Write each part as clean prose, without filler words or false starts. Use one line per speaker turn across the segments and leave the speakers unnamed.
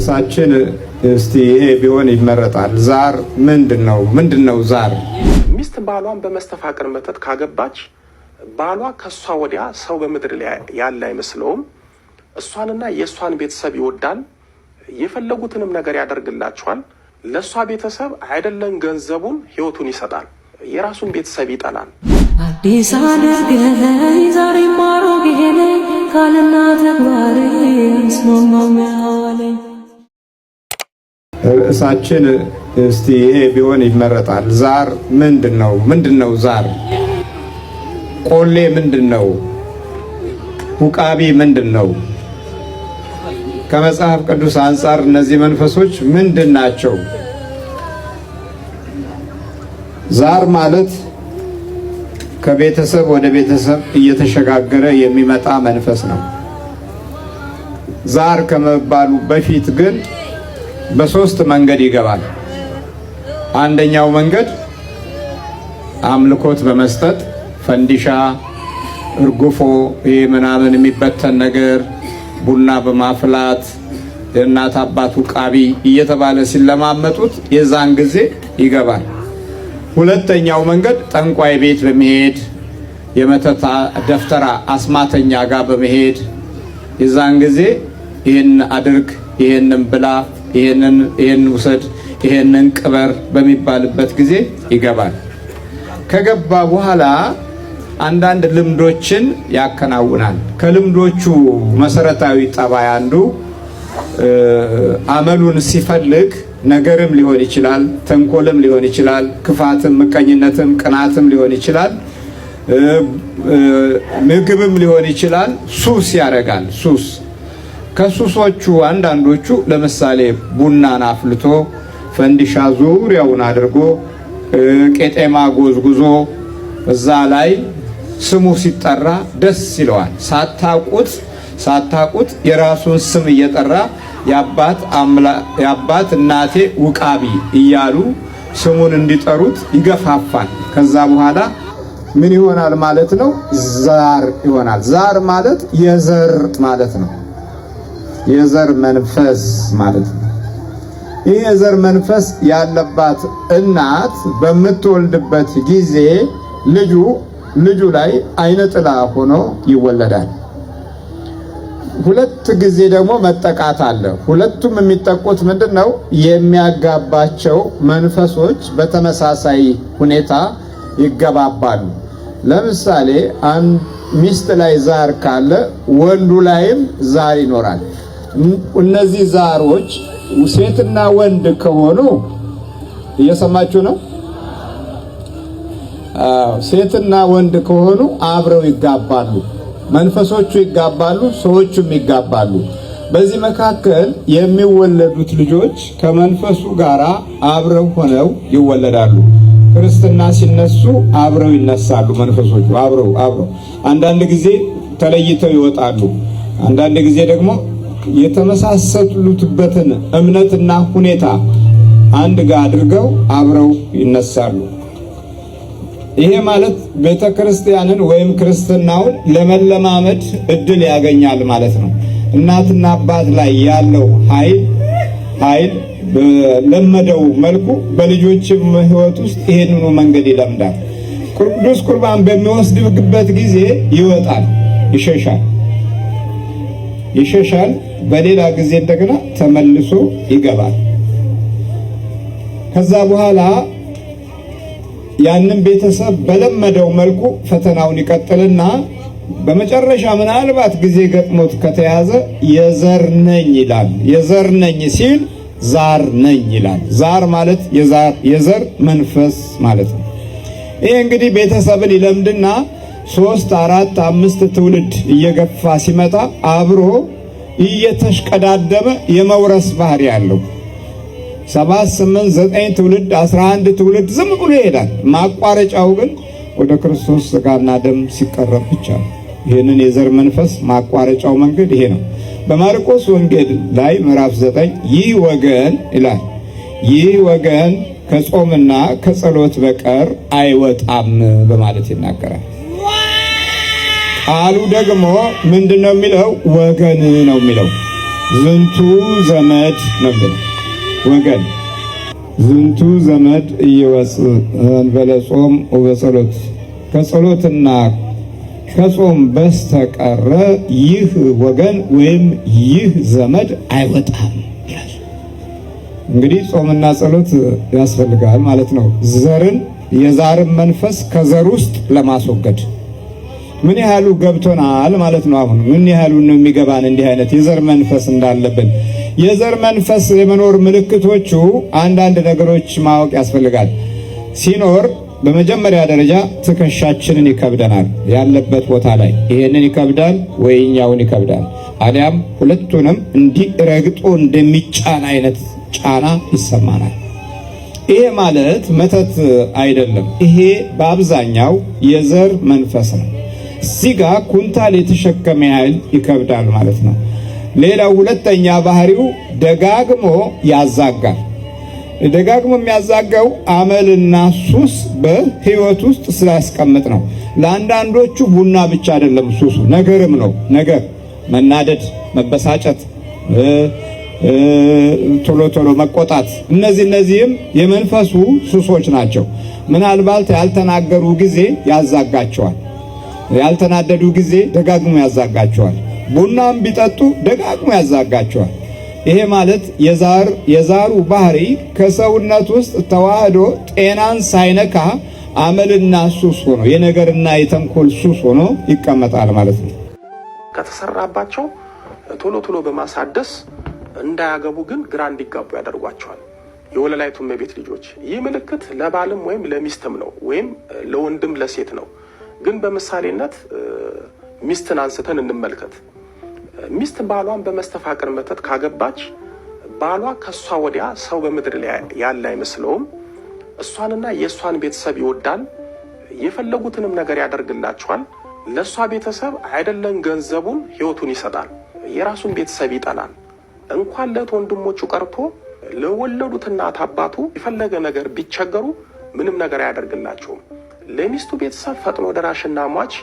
ርዕሳችን እስቲ ይሄ ቢሆን ይመረጣል። ዛር ምንድነው ዛር?
ሚስት ባሏን በመስተፋቅር መተት ካገባች ባሏ ከሷ ወዲያ ሰው በምድር ላይ ያለ አይመስለውም። እሷንና የሷን ቤተሰብ ይወዳል። የፈለጉትንም ነገር ያደርግላቸዋል። ለሷ ቤተሰብ አይደለም ገንዘቡን ህይወቱን ይሰጣል። የራሱን ቤተሰብ ይጠላል።
አዲስ አድርገኝ ዛሬ ማሮጌኔ ካልና ተግባሬ ስሞማውያለኝ።
ርዕሳችን እስቲ ይሄ ቢሆን ይመረጣል። ዛር ምንድነው ዛር? ቆሌ ምንድነው? ውቃቢ ምንድነው? ከመጽሐፍ ቅዱስ አንፃር እነዚህ መንፈሶች ምንድናቸው? ዛር ማለት ከቤተሰብ ወደ ቤተሰብ እየተሸጋገረ የሚመጣ መንፈስ ነው። ዛር ከመባሉ በፊት ግን በሶስት መንገድ ይገባል። አንደኛው መንገድ አምልኮት በመስጠት ፈንዲሻ፣ እርግፎ፣ ይሄ ምናምን የሚበተን ነገር ቡና በማፍላት የእናት አባቱ ቃቢ እየተባለ ሲለማመጡት የዛን ጊዜ ይገባል። ሁለተኛው መንገድ ጠንቋይ ቤት በመሄድ የመተታ ደፍተራ አስማተኛ ጋር በመሄድ የዛን ጊዜ ይሄን አድርግ፣ ይሄንን ብላ፣ ይሄን ውሰድ፣ ይሄንን ቅበር በሚባልበት ጊዜ ይገባል። ከገባ በኋላ አንዳንድ ልምዶችን ያከናውናል። ከልምዶቹ መሰረታዊ ጠባይ አንዱ አመሉን ሲፈልግ ነገርም ሊሆን ይችላል፣ ተንኮልም ሊሆን ይችላል፣ ክፋትም፣ ምቀኝነትም፣ ቅናትም ሊሆን ይችላል፣ ምግብም ሊሆን ይችላል። ሱስ ያደርጋል። ሱስ ከሱሶቹ አንዳንዶቹ ለምሳሌ ቡናን አፍልቶ ፈንዲሻ ዙሪያውን አድርጎ ቄጤማ ጎዝጉዞ እዛ ላይ ስሙ ሲጠራ ደስ ይለዋል። ሳታቁት የራሱን ስም እየጠራ የአባት እናቴ ውቃቢ እያሉ ስሙን እንዲጠሩት ይገፋፋል። ከዛ በኋላ ምን ይሆናል ማለት ነው? ዛር ይሆናል። ዛር ማለት የዘር ማለት ነው። የዘር መንፈስ ማለት ነው። ይህ የዘር መንፈስ ያለባት እናት በምትወልድበት ጊዜ ልጁ ላይ አይነ ጥላ ሆኖ ይወለዳል። ሁለት ጊዜ ደግሞ መጠቃት አለ። ሁለቱም የሚጠቁት ምንድነው? የሚያጋባቸው መንፈሶች በተመሳሳይ ሁኔታ ይገባባሉ። ለምሳሌ አንድ ሚስት ላይ ዛር ካለ ወንዱ ላይም ዛር ይኖራል። እነዚህ ዛሮች ሴትና ወንድ ከሆኑ እየሰማችሁ ነው? ሴትና ወንድ ከሆኑ አብረው ይጋባሉ። መንፈሶቹ ይጋባሉ፣ ሰዎቹም ይጋባሉ። በዚህ መካከል የሚወለዱት ልጆች ከመንፈሱ ጋር አብረው ሆነው ይወለዳሉ። ክርስትና ሲነሱ አብረው ይነሳሉ። መንፈሶቹ አብረው አንዳንድ ጊዜ ተለይተው ይወጣሉ። አንዳንድ ጊዜ ደግሞ የተመሳሰሉበትን እምነትና ሁኔታ አንድ ጋር አድርገው አብረው ይነሳሉ። ይሄ ማለት ቤተክርስቲያንን ወይም ክርስትናውን ለመለማመድ እድል ያገኛል ማለት ነው። እናትና አባት ላይ ያለው ኃይል በለመደው መልኩ በልጆችም ሕይወት ውስጥ ይሄንኑ መንገድ ይለምዳል። ቅዱስ ቁርባን በሚወስድበት ጊዜ ይወጣል፣ ይሸሻል። በሌላ ጊዜ እንደገና ተመልሶ ይገባል። ከዛ በኋላ ያንን ቤተሰብ በለመደው መልኩ ፈተናውን ይቀጥልና በመጨረሻ ምናልባት ጊዜ ገጥሞት ከተያዘ የዘር ነኝ ይላል። የዘር ነኝ ሲል ዛር ነኝ ይላል። ዛር ማለት የዘር መንፈስ ማለት ነው። ይሄ እንግዲህ ቤተሰብን ይለምድና 3፣ 4፣ 5 ትውልድ እየገፋ ሲመጣ አብሮ እየተሽቀዳደመ የመውረስ ባህሪ ያለው 7፣ 8፣ 9 ትውልድ 11 ትውልድ ዝም ብሎ ይሄዳል። ማቋረጫው ግን ወደ ክርስቶስ ሥጋና ደም ሲቀረብ ብቻ ነው። ይህንን የዘር መንፈስ ማቋረጫው መንገድ ይሄ ነው። በማርቆስ ወንጌል ላይ ምዕራፍ 9 ይህ ወገን ይላል፣ ይህ ወገን ከጾምና ከጸሎት በቀር አይወጣም በማለት ይናገራል። ቃሉ ደግሞ ምንድነው የሚለው? ወገን ነው የሚለው። ዝንቱ ዘመድ ነበር ወገን ዝንቱ ዘመድ እየወጽእ እንበለ ጾም ወበጸሎት ከጸሎትና ከጾም በስተቀረ ይህ ወገን ወይም ይህ ዘመድ አይወጣም ይላል። እንግዲህ ጾምና ጸሎት ያስፈልጋል ማለት ነው። የዛርን መንፈስ ከዘር ውስጥ ለማስወገድ ምን ያህሉ ገብቶናል ማለት ነው። አሁን ምን ያህሉ ነው የሚገባን እንዲህ አይነት የዘር መንፈስ እንዳለብን። የዘር መንፈስ የመኖር ምልክቶቹ አንዳንድ ነገሮች ማወቅ ያስፈልጋል። ሲኖር በመጀመሪያ ደረጃ ትከሻችንን ይከብደናል። ያለበት ቦታ ላይ ይሄንን ይከብዳል ወይኛውን ይከብዳል። አሊያም ሁለቱንም እንዲህ ረግጦ እንደሚጫን አይነት ጫና ይሰማናል። ይሄ ማለት መተት አይደለም። ይሄ በአብዛኛው የዘር መንፈስ ነው። እዚህ ጋር ኩንታል የተሸከመ ያህል ይከብዳል ማለት ነው። ሌላው ሁለተኛ ባህሪው ደጋግሞ ያዛጋል። ደጋግሞ የሚያዛጋው አመልና ሱስ በህይወት ውስጥ ስላስቀምጥ ነው። ለአንዳንዶቹ ቡና ብቻ አይደለም ሱሱ፣ ነገርም ነው። ነገር መበሳጨት፣ ቶሎ ቶሎ መቆጣት፣ እነዚህም የመንፈሱ ሱሶች ናቸው። ምናልባት ያልተናገሩ ጊዜ ያዛጋቸዋል። ያልተናደዱ ጊዜ ደጋግሞ ያዛጋቸዋል። ቡናም ቢጠጡ ደጋግሞ ያዛጋቸዋል። ይሄ ማለት የዛሩ ባህሪ ከሰውነት ውስጥ ተዋህዶ ጤናን ሳይነካ አመልና ሱስ ሆኖ የነገርና የተንኮል ሱስ ሆኖ ይቀመጣል ማለት ነው።
ከተሰራባቸው ቶሎ ቶሎ በማሳደስ እንዳያገቡ ግን ግራ እንዲጋቡ ያደርጓቸዋል። የወለላይቱ እመቤት ልጆች ይህ ምልክት ለባልም ወይም ለሚስትም ነው፣ ወይም ለወንድም ለሴት ነው። ግን በምሳሌነት ሚስትን አንስተን እንመልከት። ሚስት ባሏን በመስተፋቅር መተት ካገባች ባሏ ከሷ ወዲያ ሰው በምድር ላይ ያለ አይመስለውም። እሷንና የእሷን ቤተሰብ ይወዳል፣ የፈለጉትንም ነገር ያደርግላቸዋል። ለእሷ ቤተሰብ አይደለም ገንዘቡን ሕይወቱን ይሰጣል። የራሱን ቤተሰብ ይጠላል። እንኳን ለወንድሞቹ ቀርቶ ለወለዱት እናት አባቱ የፈለገ ነገር ቢቸገሩ ምንም ነገር አያደርግላቸውም። ለሚስቱ ቤተሰብ ፈጥኖ ደራሽና ሟች፣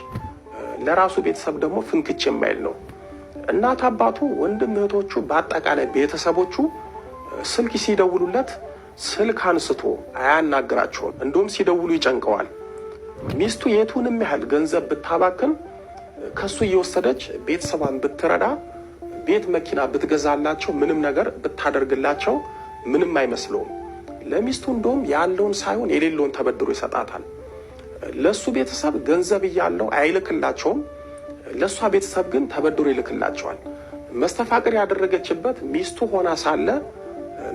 ለራሱ ቤተሰብ ደግሞ ፍንክች የማይል ነው። እናት አባቱ፣ ወንድም እህቶቹ፣ በአጠቃላይ ቤተሰቦቹ ስልክ ሲደውሉለት ስልክ አንስቶ አያናግራቸውም። እንደውም ሲደውሉ ይጨንቀዋል። ሚስቱ የቱንም ያህል ገንዘብ ብታባክን ከሱ እየወሰደች ቤተሰቧን ብትረዳ፣ ቤት መኪና ብትገዛላቸው፣ ምንም ነገር ብታደርግላቸው ምንም አይመስለውም። ለሚስቱ እንደውም ያለውን ሳይሆን የሌለውን ተበድሮ ይሰጣታል። ለሱ ቤተሰብ ገንዘብ እያለው አይልክላቸውም። ለሷ ቤተሰብ ግን ተበድሮ ይልክላቸዋል። መስተፋቅር ያደረገችበት ሚስቱ ሆና ሳለ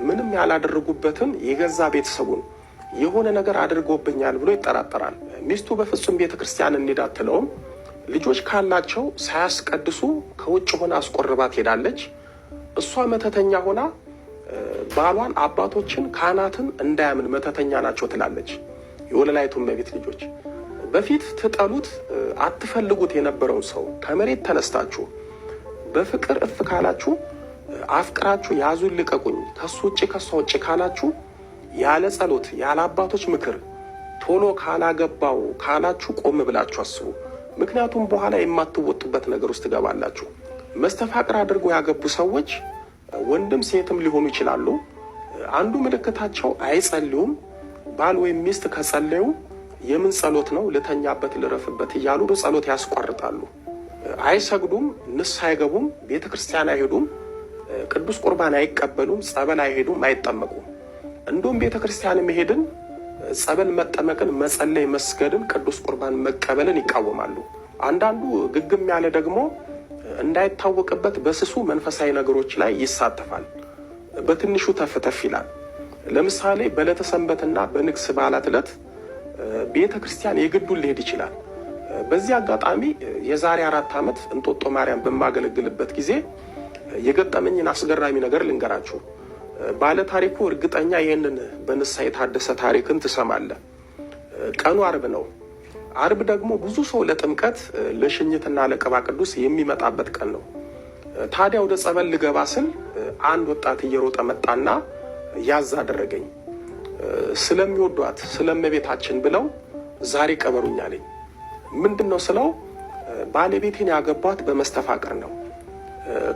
ምንም ያላደረጉበትን የገዛ ቤተሰቡን የሆነ ነገር አድርጎብኛል ብሎ ይጠራጠራል። ሚስቱ በፍጹም ቤተክርስቲያን እንዲዳትለውም ልጆች ካላቸው ሳያስቀድሱ ከውጭ ሆና አስቆርባት ሄዳለች። እሷ መተተኛ ሆና ባሏን አባቶችን ካህናትን እንዳያምን መተተኛ ናቸው ትላለች። የወለላይቱ እመቤት ልጆች በፊት ትጠሉት አትፈልጉት የነበረውን ሰው ከመሬት ተነስታችሁ በፍቅር እፍ ካላችሁ፣ አፍቅራችሁ ያዙን ልቀቁኝ ከሱ ውጭ ከሷ ውጭ ካላችሁ፣ ያለ ጸሎት ያለ አባቶች ምክር ቶሎ ካላገባው ካላችሁ ቆም ብላችሁ አስቡ። ምክንያቱም በኋላ የማትወጡበት ነገር ውስጥ ትገባላችሁ። መስተፋቅር አድርጎ ያገቡ ሰዎች ወንድም ሴትም ሊሆኑ ይችላሉ። አንዱ ምልክታቸው አይጸልዩም። ባል ወይም ሚስት ከጸለዩ የምን ጸሎት ነው ልተኛበት ልረፍበት እያሉ በጸሎት ያስቋርጣሉ። አይሰግዱም፣ ንስሐ አይገቡም፣ ቤተ ክርስቲያን አይሄዱም፣ ቅዱስ ቁርባን አይቀበሉም፣ ጸበል አይሄዱም፣ አይጠመቁም። እንደውም ቤተ ክርስቲያን መሄድን፣ ጸበል መጠመቅን፣ መጸለይ፣ መስገድን፣ ቅዱስ ቁርባን መቀበልን ይቃወማሉ። አንዳንዱ ግግም ያለ ደግሞ እንዳይታወቅበት በስሱ መንፈሳዊ ነገሮች ላይ ይሳተፋል። በትንሹ ተፍተፍ ይላል። ለምሳሌ በዕለተ ሰንበትና በንግስ በዓላት ዕለት ቤተ ክርስቲያን የግዱን ሊሄድ ይችላል። በዚህ አጋጣሚ የዛሬ 4 ዓመት እንጦጦ ማርያም በማገለግልበት ጊዜ የገጠመኝን አስገራሚ ነገር ልንገራችሁ። ባለ ታሪኩ እርግጠኛ ይህንን በንስሐ የታደሰ ታሪክን ትሰማለህ። ቀኑ አርብ ነው። አርብ ደግሞ ብዙ ሰው ለጥምቀት ለሽኝትና ለቅባ ቅዱስ የሚመጣበት ቀን ነው። ታዲያ ወደ ጸበል ልገባ ስል አንድ ወጣት እየሮጠ መጣና ያዝ አደረገኝ። ስለሚወዷት ስለእመቤታችን ብለው ዛሬ ቀበሩኝ አለኝ። ምንድነው ስለው ባለቤቴን ያገቧት በመስተፋቅር ነው።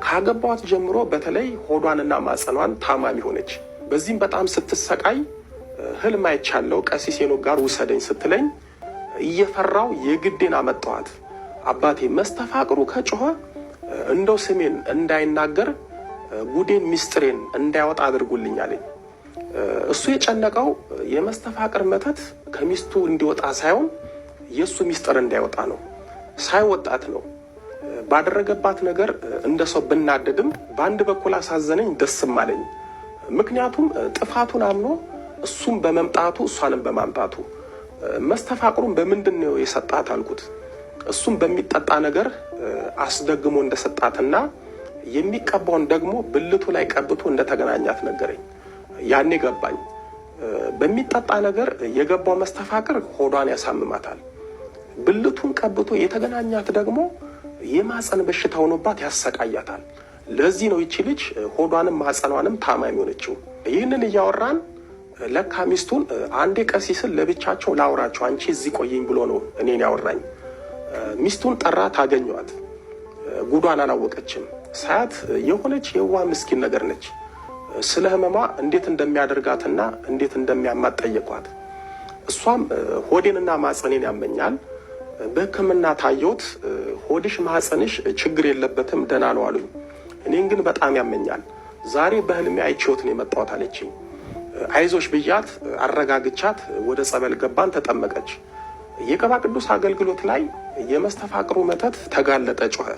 ካገባዋት ጀምሮ በተለይ ሆዷንና ማጸኗን ታማሚ ሆነች። በዚህም በጣም ስትሰቃይ ህልም አይቻለው ቀሲስ ሄኖክ ጋር ውሰደኝ ስትለኝ እየፈራው የግዴን አመጣዋት። አባቴ መስተፋቅሩ ከጮኸ እንደው ስሜን እንዳይናገር ጉዴን ሚስጥሬን እንዳያወጣ አድርጉልኝ አለኝ። እሱ የጨነቀው የመስተፋቅር መተት ከሚስቱ እንዲወጣ ሳይሆን የሱ ሚስጥር እንዳይወጣ ነው። ሳይወጣት ነው ባደረገባት ነገር እንደ ሰው ብናደድም በአንድ በኩል አሳዘነኝ፣ ደስም አለኝ። ምክንያቱም ጥፋቱን አምኖ እሱም በመምጣቱ እሷንም በማምጣቱ። መስተፋቅሩን በምንድነው የሰጣት አልኩት። እሱም በሚጠጣ ነገር አስደግሞ እንደሰጣትና የሚቀባውን ደግሞ ብልቱ ላይ ቀብቶ እንደተገናኛት ነገረኝ። ያኔ ገባኝ። በሚጠጣ ነገር የገባው መስተፋቅር ሆዷን ያሳምማታል። ብልቱን ቀብቶ የተገናኛት ደግሞ የማጸን በሽታ ሆኖባት ያሰቃያታል። ለዚህ ነው ይቺ ልጅ ሆዷንም ማጸኗንም ታማሚ ሆነችው። ይህንን እያወራን ለካ ሚስቱን አንዴ ቀሲስን ለብቻቸው ላውራቸው አንቺ እዚህ ቆይኝ ብሎ ነው እኔን ያወራኝ። ሚስቱን ጠራት፣ አገኘዋት። ጉዷን አላወቀችም። ሳያት የሆነች የዋህ ምስኪን ነገር ነች። ስለ ህመሟ እንዴት እንደሚያደርጋትና እንዴት እንደሚያማት ጠየቋት። እሷም ሆዴንና ማጸኔን ያመኛል፣ በሕክምና ታየሁት፣ ሆድሽ ማጸንሽ ችግር የለበትም ደህና ነው አሉኝ። እኔን ግን በጣም ያመኛል፣ ዛሬ በህልሜ አይቼዎት ነው የመጣሁት አለችኝ። አይዞሽ ብያት አረጋግቻት ወደ ጸበል ገባን፣ ተጠመቀች። የቅባ ቅዱስ አገልግሎት ላይ የመስተፋቅሩ መተት ተጋለጠ፣ ጮኸ።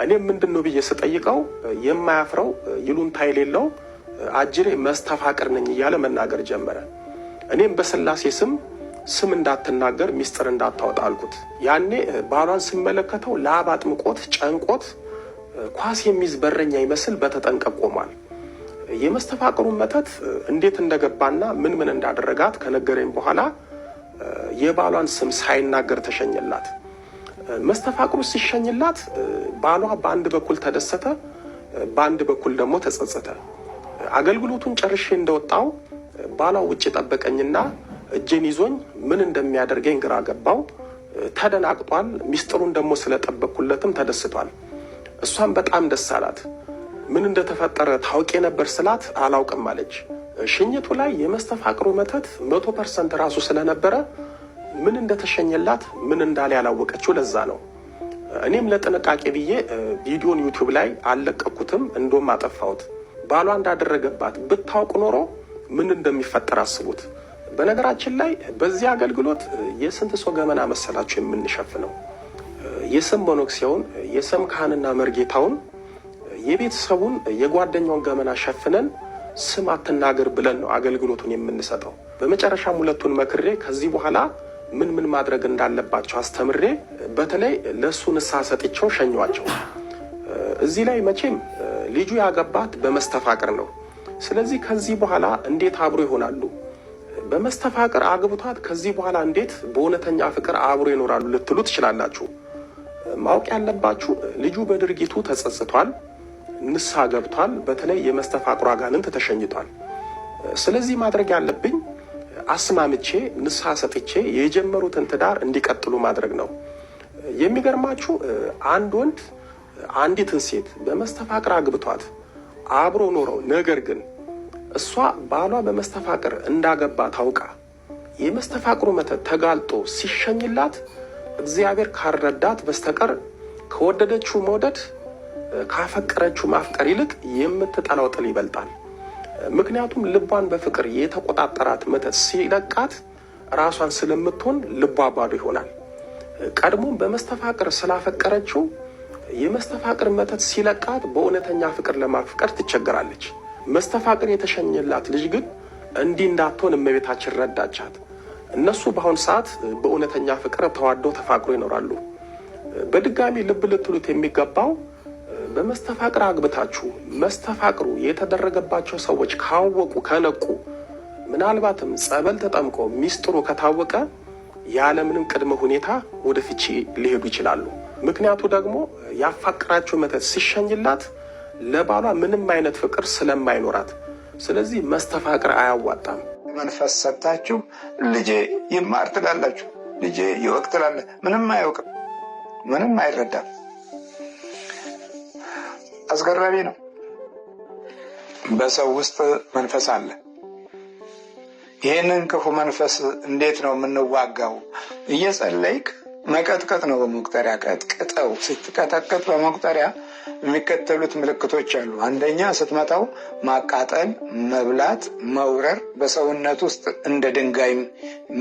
እኔም ምንድን ነው ብዬ ስጠይቀው የማያፍረው ይሉንታ የሌለው አጅሬ መስተፋቅር ነኝ እያለ መናገር ጀመረ። እኔም በስላሴ ስም እንዳትናገር ሚስጥር እንዳታወጣ አልኩት። ያኔ ባሏን ስመለከተው ላብ አጥምቆት ጨንቆት ኳስ የሚይዝ በረኛ ይመስል በተጠንቀቅ ቆሟል። የመስተፋቅሩን መተት እንዴት እንደገባና ምን እንዳደረጋት ከነገረኝ በኋላ የባሏን ስም ሳይናገር ተሸኘላት። መስተፋቅሩ ሲሸኝላት ባሏ በአንድ በኩል ተደሰተ፣ በአንድ በኩል ደግሞ ተጸጸተ። አገልግሎቱን ጨርሼ እንደወጣው ባሏ ውጭ ጠበቀኝና እጄን ይዞኝ ምን እንደሚያደርገኝ ግራ ገባው። ተደናግጧል። ሚስጥሩን ደግሞ ስለጠበቅኩለትም ተደስቷል። እሷም በጣም ደስ አላት። ምን እንደተፈጠረ ታውቄ ነበር ስላት አላውቅም አለች። ሽኝቱ ላይ የመስተፋቅሩ መተት 100% ራሱ ስለነበረ ምን እንደተሸኘላት ምን እንዳለ ያላወቀችው ለዛ ነው። እኔም ለጥንቃቄ ብዬ ቪዲዮን ዩቲዩብ ላይ አልለቀኩትም፣ እንደውም አጠፋሁት። ባሏ እንዳደረገባት ብታውቅ ኖሮ ምን እንደሚፈጠር አስቡት። በነገራችን ላይ በዚህ አገልግሎት የስንት ሰው ገመና መሰላችሁ የምንሸፍነው? የስም መነኩሴውን፣ የስም ካህንና መርጌታውን፣ የቤተሰቡን፣ የጓደኛውን ገመና ሸፍነን ስም አትናገር ብለን ነው አገልግሎቱን የምንሰጠው። በመጨረሻም ሁለቱን መክሬ ከዚህ በኋላ ምን ማድረግ እንዳለባቸው አስተምሬ በተለይ ለሱ ንስሐ ሰጥቼው ሸኟቸው። እዚህ ላይ መቼም ልጁ ያገባት በመስተፋቅር ነው። ስለዚህ ከዚህ በኋላ እንዴት አብሮ ይሆናሉ? በመስተፋቅር አግብቷት ከዚህ በኋላ እንዴት በእውነተኛ ፍቅር አብሮ ይኖራሉ ልትሉ ትችላላችሁ። ማወቅ ያለባችሁ ልጁ በድርጊቱ ተጸጽቷል፣ ንስሐ ገብቷል። በተለይ የመስተፋቅሩ አጋንንት ተሸኝቷል። ስለዚህ ማድረግ ያለብኝ አስማምቼ ንስሐ ሰጥቼ የጀመሩትን ትዳር እንዲቀጥሉ ማድረግ ነው። የሚገርማችሁ አንድ ወንድ አንዲትን ሴት በመስተፋቅር አግብቷት አብሮ ኖረው ነገር ግን እሷ ባሏ በመስተፋቅር እንዳገባ ታውቃ የመስተፋቅሩ መተት ተጋልጦ ሲሸኝላት እግዚአብሔር ካረዳት በስተቀር ከወደደችው መውደድ ካፈቀረችው ማፍቀር ይልቅ የምትጠላው ጥል ይበልጣል። ምክንያቱም ልቧን በፍቅር የተቆጣጠራት መተት ሲለቃት ራሷን ስለምትሆን ልቧ ባዶ ይሆናል። ቀድሞም በመስተፋቅር ስላፈቀረችው የመስተፋቅር መተት ሲለቃት በእውነተኛ ፍቅር ለማፍቀር ትቸገራለች። መስተፋቅር የተሸኘላት ልጅ ግን እንዲህ እንዳትሆን እመቤታችን ረዳቻት። እነሱ በአሁን ሰዓት በእውነተኛ ፍቅር ተዋደው ተፋቅሮ ይኖራሉ። በድጋሚ ልብ ልትሉት የሚገባው በመስተፋቅር አግብታችሁ መስተፋቅሩ የተደረገባቸው ሰዎች ካወቁ ከነቁ፣ ምናልባትም ጸበል ተጠምቆ ሚስጥሩ ከታወቀ ያለምንም ቅድመ ሁኔታ ወደ ፍቺ ሊሄዱ ይችላሉ። ምክንያቱ ደግሞ ያፋቅራቸው መተት ሲሸኝላት ለባሏ ምንም አይነት ፍቅር ስለማይኖራት። ስለዚህ መስተፋቅር አያዋጣም።
መንፈስ ሰጥታችሁ ልጄ ይማር ትላላችሁ፣ ልጄ ይወቅ ትላለ። ምንም አያውቅም፣ ምንም አይረዳም። አስገራሚ ነው። በሰው ውስጥ መንፈስ አለ። ይህንን ክፉ መንፈስ እንዴት ነው የምንዋጋው? እየጸለይክ መቀጥቀጥ ነው። በመቁጠሪያ ቀጥቅጠው። ስትቀጠቅጥ በመቁጠሪያ የሚከተሉት ምልክቶች አሉ። አንደኛ ስትመታው ማቃጠል፣ መብላት፣ መውረር፣ በሰውነት ውስጥ እንደ ድንጋይ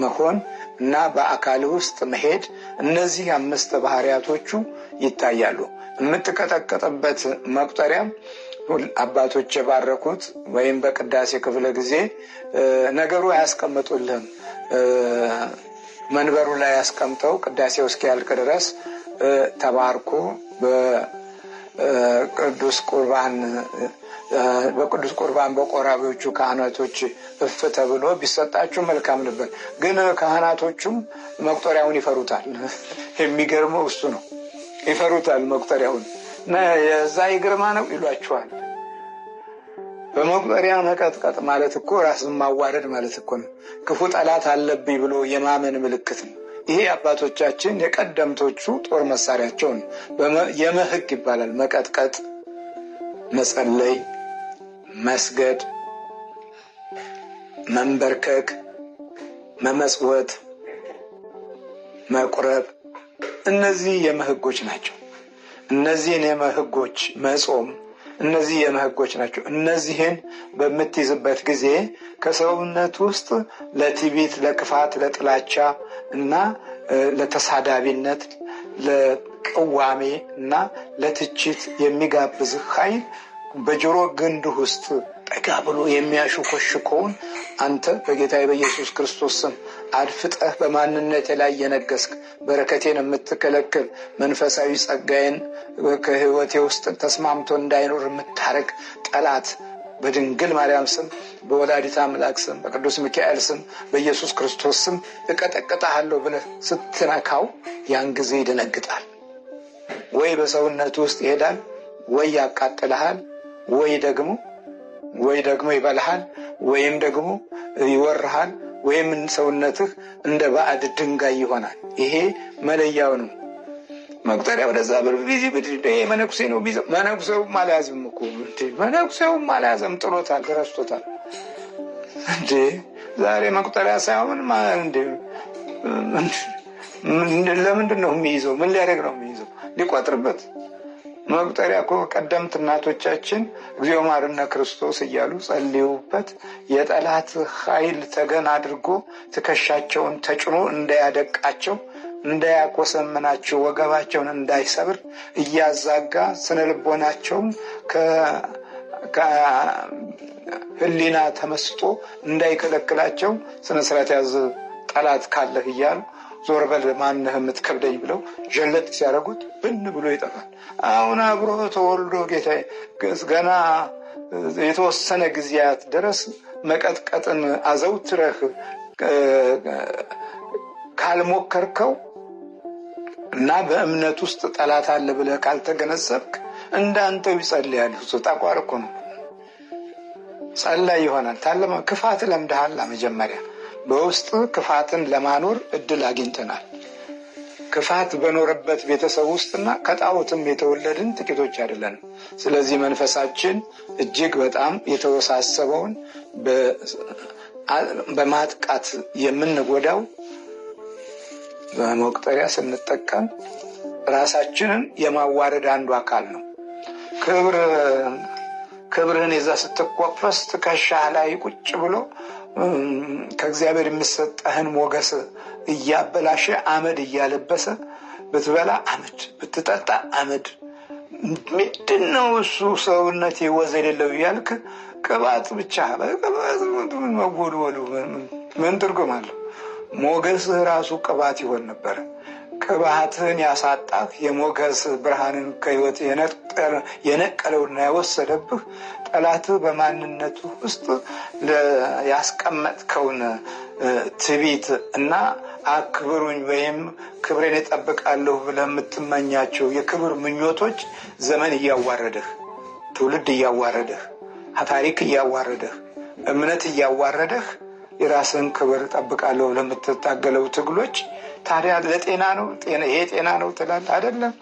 መሆን እና በአካል ውስጥ መሄድ፣ እነዚህ 5 ባህሪያቶቹ ይታያሉ። የምትቀጠቀጥበት መቁጠሪያ አባቶች የባረኩት ወይም በቅዳሴ ክፍለ ጊዜ ነገሩ አያስቀምጡልህም። መንበሩ ላይ ያስቀምጠው ቅዳሴው እስኪያልቅ ድረስ ተባርኮ በቅዱስ ቁርባን በቆራቢዎቹ ካህናቶች እፍ ተብሎ ቢሰጣችሁ መልካም ነበር። ግን ካህናቶቹም መቁጠሪያውን ይፈሩታል። የሚገርመው እሱ ነው። ይፈሩታል መቁጠሪያውን እና የዛ ይግርማ ነው ይሏቸዋል። በመቁጠሪያ መቀጥቀጥ ማለት እኮ ራስን ማዋረድ ማለት እኮ ነው። ክፉ ጠላት አለብኝ ብሎ የማመን ምልክት ነው። ይሄ አባቶቻችን የቀደምቶቹ ጦር መሳሪያቸው ነው። የመህግ ይባላል። መቀጥቀጥ፣ መጸለይ፣ መስገድ፣ መንበርከክ፣ መመጽወት፣ መቁረብ፣ እነዚህ የመህጎች ናቸው። እነዚህን የመህጎች መጾም፣ እነዚህ የመህጎች ናቸው። እነዚህን በምትይዝበት ጊዜ ከሰውነት ውስጥ ለትዕቢት፣ ለክፋት፣ ለጥላቻ እና ለተሳዳቢነት፣ ለቅዋሜ እና ለትችት የሚጋብዝ ኃይል በጆሮ ግንድ ውስጥ ጠጋ ብሎ የሚያሹኮሽከውን አንተ በጌታዬ በኢየሱስ ክርስቶስ ስም አድፍጠህ በማንነቴ ላይ የነገስክ በረከቴን የምትከለክል መንፈሳዊ ጸጋዬን ከህይወቴ ውስጥ ተስማምቶ እንዳይኖር የምታረግ ጠላት በድንግል ማርያም ስም፣ በወላዲተ አምላክ ስም፣ በቅዱስ ሚካኤል ስም፣ በኢየሱስ ክርስቶስ ስም እቀጠቅጣለሁ ብለህ ስትነካው ያን ጊዜ ይደነግጣል። ወይ በሰውነቱ ውስጥ ይሄዳል፣ ወይ ያቃጥልሃል፣ ወይ ደግሞ ይበልሃል፣ ወይም ደግሞ ይወርሃል፣ ወይም ሰውነትህ እንደ ባዕድ ድንጋይ ይሆናል። ይሄ መለያው ነው። መቁጠሪያ ወደዛ በዚህ መነኩሴ ነው ቢዘ መነኩሴውም አልያዝም እኮ መነኩሴውም አልያዘም፣ ጥሎታል፣ ረስቶታል። እንዴ ዛሬ መቁጠሪያ ሳይሆን ለምንድን ነው የሚይዘው? ምን ሊያደርግ ነው የሚይዘው? ሊቆጥርበት። መቁጠሪያ እኮ ቀደምት እናቶቻችን እግዚኦ መሐረነ ክርስቶስ እያሉ ጸልዩበት የጠላት ኃይል ተገን አድርጎ ትከሻቸውን ተጭኖ እንዳያደቃቸው፣ እንዳያቆሰምናቸው፣ ወገባቸውን እንዳይሰብር እያዛጋ ስነልቦናቸውን ከህሊና ተመስጦ እንዳይከለክላቸው ስነስርዓት ያዝ ጠላት ካለህ እያሉ ዞር በል ማነህ የምትከብደኝ ብለው ጀለጥ ሲያደርጉት ብን ብሎ ይጠፋል። አሁን አብሮ ተወልዶ ጌታዬ ገና የተወሰነ ጊዜያት ድረስ መቀጥቀጥን አዘውትረህ ካልሞከርከው እና በእምነት ውስጥ ጠላት አለ ብለህ ካልተገነዘብክ እንዳንተው ይጸልያል። ጠቋር እኮ ነው። ጸላይ ይሆናል። ታለማ ክፋት ለምደሃል። መጀመሪያ በውስጥ ክፋትን ለማኖር እድል አግኝተናል። ክፋት በኖረበት ቤተሰብ ውስጥና ከጣዖትም የተወለድን ጥቂቶች አይደለንም። ስለዚህ መንፈሳችን እጅግ በጣም የተወሳሰበውን በማጥቃት የምንጎዳው በመቁጠሪያ ስንጠቀም ራሳችንን የማዋረድ አንዱ አካል ነው። ክብርህን ይዘህ ስትቆፈስ ትከሻ ላይ ቁጭ ብሎ ከእግዚአብሔር የሚሰጠህን ሞገስ እያበላሸ አመድ እያለበሰ ብትበላ አመድ፣ ብትጠጣ አመድ፣ ምንድን ነው እሱ ሰውነት ወዝ የሌለው እያልክ ቅባት ብቻ መጎድወሉ ምን ትርጉም አለው? ሞገስህ ራሱ ቅባት ይሆን ነበረ። ቅባትህን ያሳጣህ የሞገስ ብርሃንን ከህይወት የነቀለውና ያወሰደብህ ጠላትህ በማንነቱ ውስጥ ያስቀመጥከውን ትዕቢት እና አክብሩኝ ወይም ክብሬን እጠብቃለሁ ብለህ የምትመኛቸው የክብር ምኞቶች ዘመን እያዋረደህ፣ ትውልድ እያዋረደህ፣ ታሪክ እያዋረደህ፣ እምነት እያዋረደህ የራስን ክብር እጠብቃለሁ ለምትታገለው ትግሎች ታዲያ ለጤና ነው ይሄ ጤና ነው ትላለህ? አይደለም።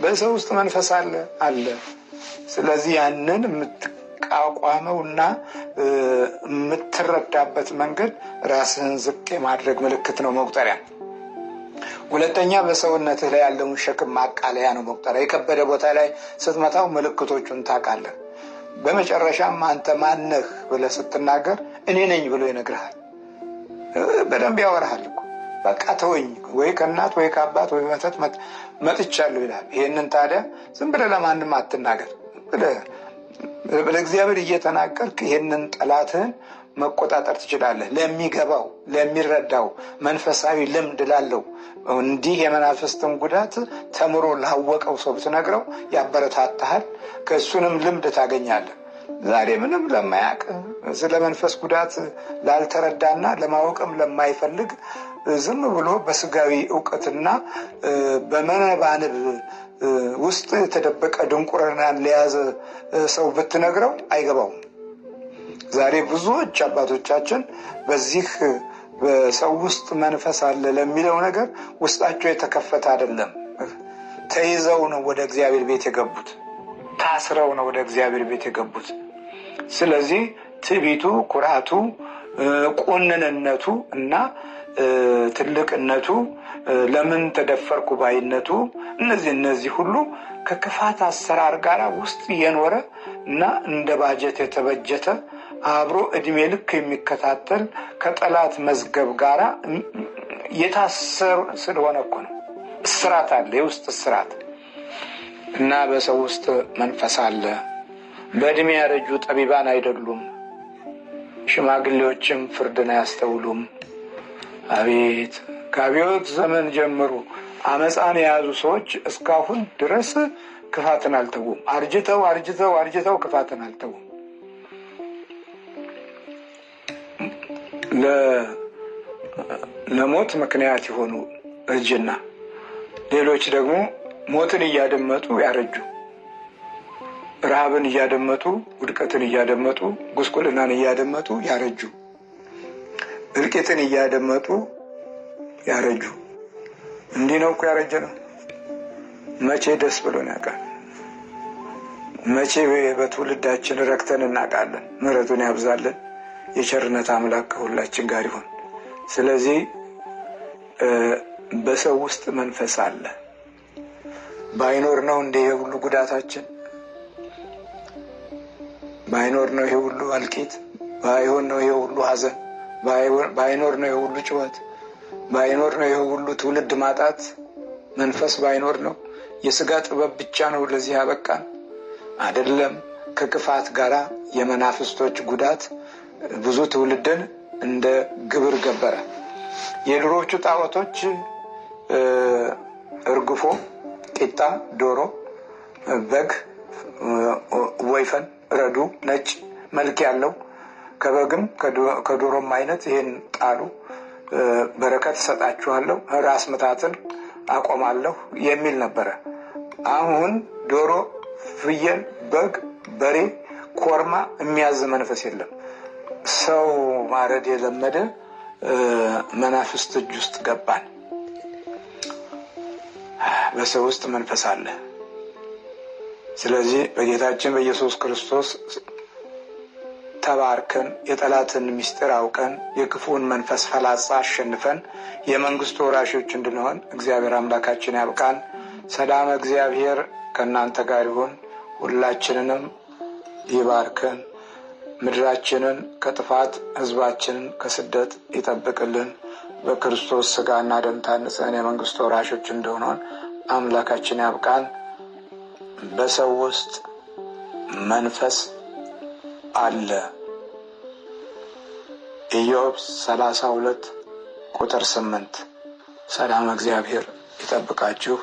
በሰው ውስጥ መንፈስ አለ ስለዚህ ያንን የምትቋቋመውና የምትረዳበት መንገድ ራስህን ዝቅ የማድረግ ምልክት ነው መቁጠሪያ። ሁለተኛ በሰውነትህ ላይ ያለውን ሸክም ማቃለያ ነው መቁጠሪያ። የከበደ ቦታ ላይ ስትመታው ምልክቶቹን ታውቃለህ። በመጨረሻም አንተ ማነህ ብለህ ስትናገር እኔ ነኝ ብሎ ይነግርሃል። በደንብ ያወራሃል እኮ በቃ ተወኝ፣ ወይ ከእናት ወይ ከአባት ወይ መተት መጥቻለሁ ይላል። ይሄንን ታዲያ ዝም ብለህ ለማንም አትናገር። ለእግዚአብሔር እየተናገርክ ይሄንን ጠላትህን መቆጣጠር ትችላለህ። ለሚገባው ለሚረዳው መንፈሳዊ ልምድ ላለው እንዲህ የመናፍስትን ጉዳት ተምሮ ላወቀው ሰው ብትነግረው ያበረታታሃል። ከእሱንም ልምድ ታገኛለህ። ዛሬ ምንም ለማያውቅ ስለ መንፈስ ጉዳት ላልተረዳና ለማወቅም ለማይፈልግ ዝም ብሎ በስጋዊ ዕውቀትና በመነባንብ ውስጥ የተደበቀ ድንቁርናን ለያዘ ሰው ብትነግረው አይገባውም። ዛሬ ብዙዎች አባቶቻችን በዚህ በሰው ውስጥ መንፈስ አለ ለሚለው ነገር ውስጣቸው የተከፈተ አይደለም። ተይዘው ነው ወደ እግዚአብሔር ቤት የገቡት። ታስረው ነው ወደ እግዚአብሔር ቤት የገቡት። ስለዚህ ትዕቢቱ፣ ኩራቱ፣ ቁንንነቱ እና ትልቅነቱ፣ ለምን ተደፈርኩ ባይነቱ እነዚህ ሁሉ ከክፋት አሰራር ጋር ውስጥ የኖረ እና እንደ ባጀት የተበጀተ አብሮ እድሜ ልክ የሚከታተል ከጠላት መዝገብ ጋራ የታሰረ ስለሆነ እኮ ነው። እስራት አለ፣ የውስጥ እስራት እና በሰው ውስጥ መንፈስ አለ። በእድሜ ያረጁ ጠቢባን አይደሉም፣ ሽማግሌዎችም ፍርድን አያስተውሉም። አቤት ከአብዮት ዘመን ጀምሮ አመፃን የያዙ ሰዎች እስካሁን ድረስ ክፋትን አልተውም። አርጅተው ክፋትን አልተውም። ለሞት ምክንያት የሆኑ እርጅና፣ ሌሎች ደግሞ ሞትን እያደመጡ ያረጁ፣ ረሃብን እያደመጡ፣ ውድቀትን እያደመጡ፣ ጉስቁልናን እያደመጡ ያረጁ፣ እልቂትን እያደመጡ ያረጁ። እንዲህ ነው እኮ ያረጀ ነው። መቼ ደስ ብሎን ያውቃል? መቼ በትውልዳችን ረክተን እናውቃለን? ምሕረቱን ያብዛልን። የቸርነት አምላክ ከሁላችን ጋር ይሁን። ስለዚህ በሰው ውስጥ መንፈስ አለ። ባይኖር ነው እንደ ይሄ ሁሉ ጉዳታችን? ባይኖር ነው ይሄ ሁሉ እልቂት? ባይሆን ነው ይሄ ሁሉ ሐዘን? ባይኖር ነው ይሄ ሁሉ ጩኸት? ባይኖር ነው ይሄ ሁሉ ትውልድ ማጣት? መንፈስ ባይኖር ነው? የሥጋ ጥበብ ብቻ ነው ለዚህ ያበቃን? አይደለም። ከክፋት ጋራ የመናፍስቶች ጉዳት ብዙ ትውልድን እንደ ግብር ገበረ። የድሮዎቹ ጣዖቶች እርግፎ፣ ቂጣ፣ ዶሮ፣ በግ፣ ወይፈን፣ ረዱ፣ ነጭ መልክ ያለው ከበግም ከዶሮም አይነት ይሄን ጣሉ፣ በረከት እሰጣችኋለሁ፣ ራስ ምታትን አቆማለሁ የሚል ነበረ። አሁን ዶሮ፣ ፍየል፣ በግ፣ በሬ፣ ኮርማ የሚያዝ መንፈስ የለም። ሰው ማረድ የለመደ መናፍስት እጅ ውስጥ ገባን። በሰው ውስጥ መንፈስ አለ። ስለዚህ በጌታችን በኢየሱስ ክርስቶስ ተባርከን የጠላትን ምስጢር አውቀን የክፉን መንፈስ ፈላጻ አሸንፈን የመንግስቱ ወራሾች እንድንሆን እግዚአብሔር አምላካችን ያብቃን። ሰላም እግዚአብሔር ከእናንተ ጋር ይሁን። ሁላችንንም ይባርከን። ምድራችንን ከጥፋት ሕዝባችንን ከስደት ይጠብቅልን። በክርስቶስ ሥጋና ደም ታንጸን የመንግስቱ ወራሾች እንድንሆን አምላካችን ያብቃን። በሰው ውስጥ መንፈስ አለ። ኢዮብ 32 ቁጥር 8። ሰላም እግዚአብሔር ይጠብቃችሁ።